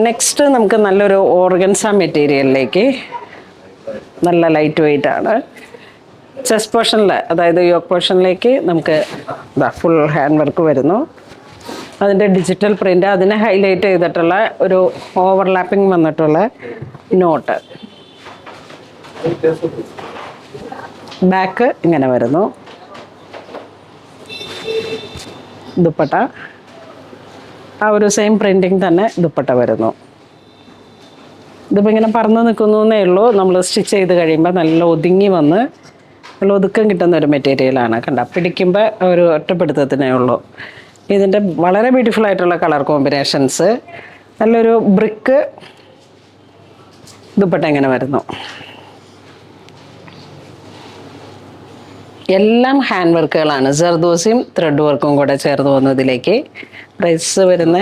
Next നമുക്ക് നല്ലൊരു organza മെറ്റീരിയലിലേക്ക് നല്ല ലൈറ്റ് വെയിറ്റ് ആണ്. ചെസ്റ്റ് പോർഷനിൽ, അതായത് യോക്ക് പോർഷനിലേക്ക് നമുക്ക് ഫുൾ ഹാൻഡ് വർക്ക് വരുന്നു. അതിൻ്റെ ഡിജിറ്റൽ പ്രിൻ്റ്, അതിനെ ഹൈലൈറ്റ് ചെയ്തിട്ടുള്ള ഒരു ഓവർലാപ്പിംഗ് വന്നിട്ടുള്ള നോട്ട്. ബാക്ക് ഇങ്ങനെ വരുന്നു. ദുപ്പട്ട ആ ഒരു സെയിം പ്രിൻറ്റിങ് തന്നെ ദുപ്പട്ട വരുന്നു. ഇതിപ്പോൾ ഇങ്ങനെ പറന്ന് നിൽക്കുന്നേ ഉള്ളൂ. നമ്മൾ സ്റ്റിച്ച് ചെയ്ത് കഴിയുമ്പോൾ നല്ല ഒതുങ്ങി വന്ന് നല്ല ഒതുക്കം കിട്ടുന്ന ഒരു മെറ്റീരിയലാണ്. കണ്ട, പിടിക്കുമ്പോൾ ഒരു ഒറ്റപ്പെടുത്തത്തിനേ ഉള്ളൂ. ഇതിൻ്റെ വളരെ ബ്യൂട്ടിഫുൾ ആയിട്ടുള്ള കളർ കോമ്പിനേഷൻസ്. നല്ലൊരു ബ്രിക്ക് ദുപ്പട്ട ഇങ്ങനെ വരുന്നു. എല്ലാം ഹാൻഡ് വർക്കുകളാണ്. ജർദോസിയും ത്രെഡ് വർക്കും കൂടെ ചേർന്ന് വന്നതിലേക്ക്. പ്രൈസ് വരുന്ന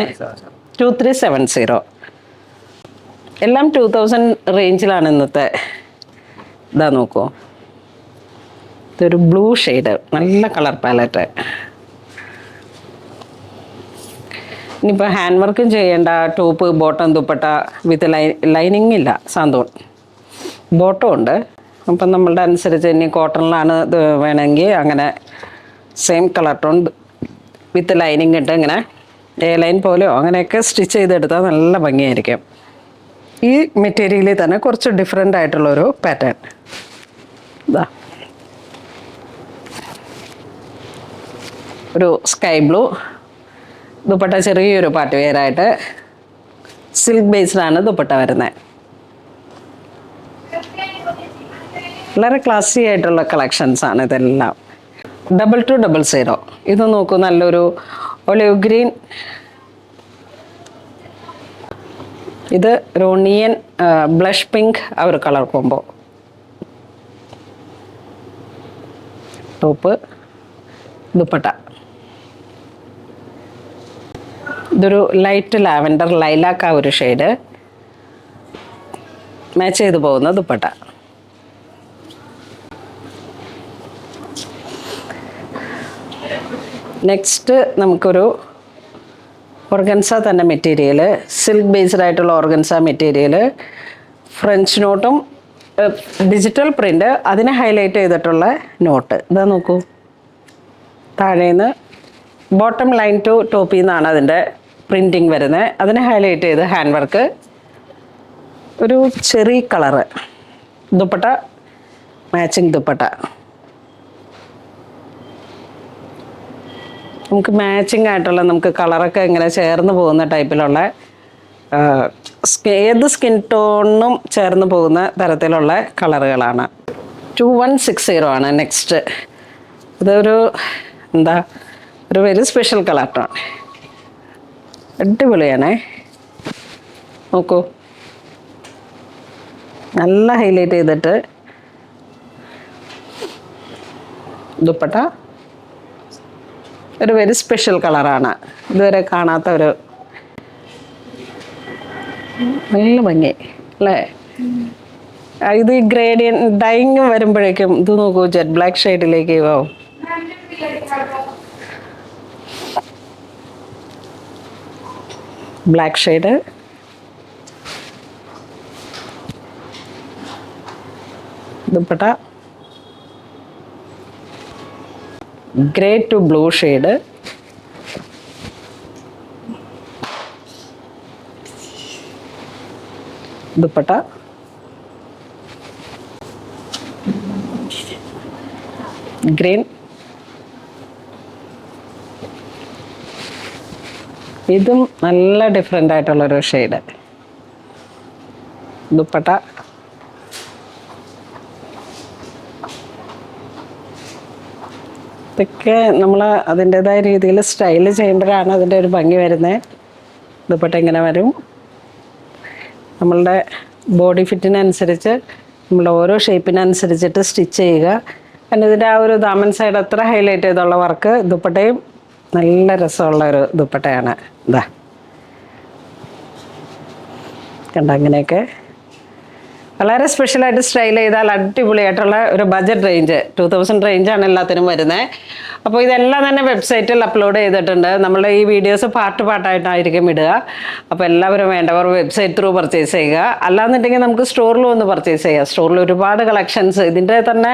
2370. എല്ലാം 2000 റേഞ്ചിലാണ് ഇന്നത്തെ. ഇതാ നോക്കൂ, ഇതൊരു ബ്ലൂ ഷെയ്ഡ്, നല്ല കളർ പാലറ്റ്. ഇനിയിപ്പോൾ ഹാൻഡ് വർക്കും ചെയ്യേണ്ട. Top, bottom, dupatta with lining ഇല്ല, സാന്തോൺ ബോട്ടം ഉണ്ട്. അപ്പം നമ്മളുടെ അനുസരിച്ച് ഇനി കോട്ടണിലാണ് ഇത് വേണമെങ്കിൽ അങ്ങനെ same colour tone with lining ഇട്ട് ഇങ്ങനെ എ ലൈൻ പോലെയോ അങ്ങനെയൊക്കെ സ്റ്റിച്ച് ചെയ്തെടുത്താൽ നല്ല ഭംഗിയായിരിക്കും. ഈ മെറ്റീരിയലിൽ തന്നെ കുറച്ച് ഡിഫറെൻ്റ് ആയിട്ടുള്ളൊരു പാറ്റേൺ. ഇതാ ഒരു സ്കൈ ബ്ലൂ ദുപ്പട്ട, ചെറിയൊരു പാർട്ടി വെയറായിട്ട് സിൽക്ക് ബേസ്ഡാണ് ദുപ്പട്ട വരുന്നത്. വളരെ ക്ലാസി ആയിട്ടുള്ള കളക്ഷൻസ് ആണ് ഇതെല്ലാം. 2200. ഇത് നോക്കൂ, നല്ലൊരു ഒലിവ് ഗ്രീൻ. ഇത് ഒരു ഒണിയൻ ബ്ലഷ് പിങ്ക്, ആ ഒരു കളർ കോമ്പോ. ടോപ്പ്, ദുപ്പട്ട. ഇതൊരു ലൈറ്റ് ലാവൻഡർ ലൈലാക്ക്, ആ ഒരു ഷെയ്ഡ് മാച്ച് ചെയ്ത് പോകുന്ന ദുപ്പട്ട. നെക്സ്റ്റ് നമുക്കൊരു ഓർഗൻസ തന്നെ മെറ്റീരിയൽ, സിൽക്ക് ബേസ്ഡ് ആയിട്ടുള്ള ഓർഗൻസ മെറ്റീരിയൽ, ഫ്രഞ്ച് നോട്ടും ഡിജിറ്റൽ പ്രിൻ്റ്, അതിനെ ഹൈലൈറ്റ് ചെയ്തിട്ടുള്ള നോട്ട്. ഇതാ നോക്കൂ, താഴേന്ന് ബോട്ടം ലൈൻ ടു ടോപ്പിൽ നിന്നാണ് അതിൻ്റെ പ്രിൻറ്റിങ് വരുന്നത്. അതിനെ ഹൈലൈറ്റ് ചെയ്ത് ഹാൻഡ് വർക്ക്, ഒരു cherry colour dupatta, matching dupatta. നമുക്ക് മാച്ചിങ് ആയിട്ടുള്ള, നമുക്ക് കളറൊക്കെ ഇങ്ങനെ ചേർന്ന് പോകുന്ന ടൈപ്പിലുള്ള, ഏത് സ്കിൻ ടോണിനും ചേർന്ന് പോകുന്ന തരത്തിലുള്ള കളറുകളാണ്. 2160 ആണ് നെക്സ്റ്റ്. ഇതൊരു എന്താ, ഒരു വെരി സ്പെഷ്യൽ കളർ ടോൺ. അടിപൊളിയാണേ, നോക്കൂ, നല്ല ഹൈലൈറ്റ് ചെയ്തിട്ട് ദുപ്പട്ട ഒരു വെരി സ്പെഷ്യൽ കളറാണ്. ഇതുവരെ കാണാത്ത ഒരു നല്ല ഭംഗി അല്ലേ. ഇത് ഗ്രേഡിയൻ ഡൈങ് വരുമ്പോഴേക്കും ഇത് നോക്കൂ, ജെറ്റ് ബ്ലാക്ക് ഷെയ്ഡിലേക്ക് ആവും. Black shade, dupatta grey to blue shade, dupatta green. ഇതും നല്ല ഡിഫറെൻ്റ് ആയിട്ടുള്ളൊരു ഷെയ്ഡ്. ദുപ്പട്ട ഇതൊക്കെ നമ്മൾ അതിൻ്റെതായ രീതിയിൽ സ്റ്റൈൽ ചെയ്യുമ്പോഴാണ് അതിൻ്റെ ഒരു ഭംഗി വരുന്നത്. ദുപ്പട്ട ഇങ്ങനെ വരും. നമ്മളുടെ ബോഡി ഫിറ്റിനനുസരിച്ച്, നമ്മളുടെ ഓരോ ഷേപ്പിനനുസരിച്ചിട്ട് സ്റ്റിച്ച് ചെയ്യുക. കാരണം ഇതിൻ്റെ ആ ഒരു ദാമൻ സൈഡ് അത്ര ഹൈലൈറ്റ് ചെയ്തുള്ള വർക്ക്. ദുപ്പട്ടയും നല്ല രസമുള്ള ഒരു ദുപ്പട്ടയാണ്. ഇതാ കണ്ട, അങ്ങനെയൊക്കെ വളരെ സ്പെഷ്യലായിട്ട് സ്റ്റൈൽ ചെയ്താൽ അടിപൊളിയായിട്ടുള്ള ഒരു ബഡ്ജറ്റ് റേഞ്ച് 2000 റേഞ്ചാണ് എല്ലാത്തിനും വരുന്നത്. അപ്പോൾ ഇതെല്ലാം തന്നെ വെബ്സൈറ്റിൽ അപ്ലോഡ് ചെയ്തിട്ടുണ്ട്. നമ്മൾ ഈ വീഡിയോസ് പാർട്ടായിട്ടായിരിക്കും ഇടുക. അപ്പോൾ എല്ലാവരും വേണ്ടവർ വെബ്സൈറ്റ് ത്രൂ പർച്ചേസ് ചെയ്യുക. അല്ലാന്നുണ്ടെങ്കിൽ നമുക്ക് സ്റ്റോറിൽ വന്ന് പർച്ചേസ് ചെയ്യാം. സ്റ്റോറിൽ ഒരുപാട് കളക്ഷൻസ് ഇതിൻ്റെ തന്നെ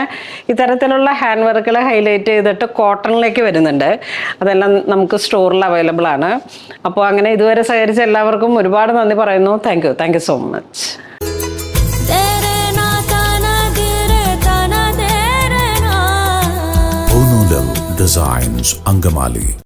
ഇത്തരത്തിലുള്ള ഹാൻഡ് വർക്കുകൾ ഹൈലൈറ്റ് ചെയ്തിട്ട് കോട്ടണിലേക്ക് വരുന്നുണ്ട്. അതെല്ലാം നമുക്ക് സ്റ്റോറിൽ അവൈലബിൾ ആണ്. അപ്പോൾ അങ്ങനെ ഇതുവരെ സഹകരിച്ച എല്ലാവർക്കും ഒരുപാട് നന്ദി പറയുന്നു. Thank you so much. Onulal Designs, Angamali.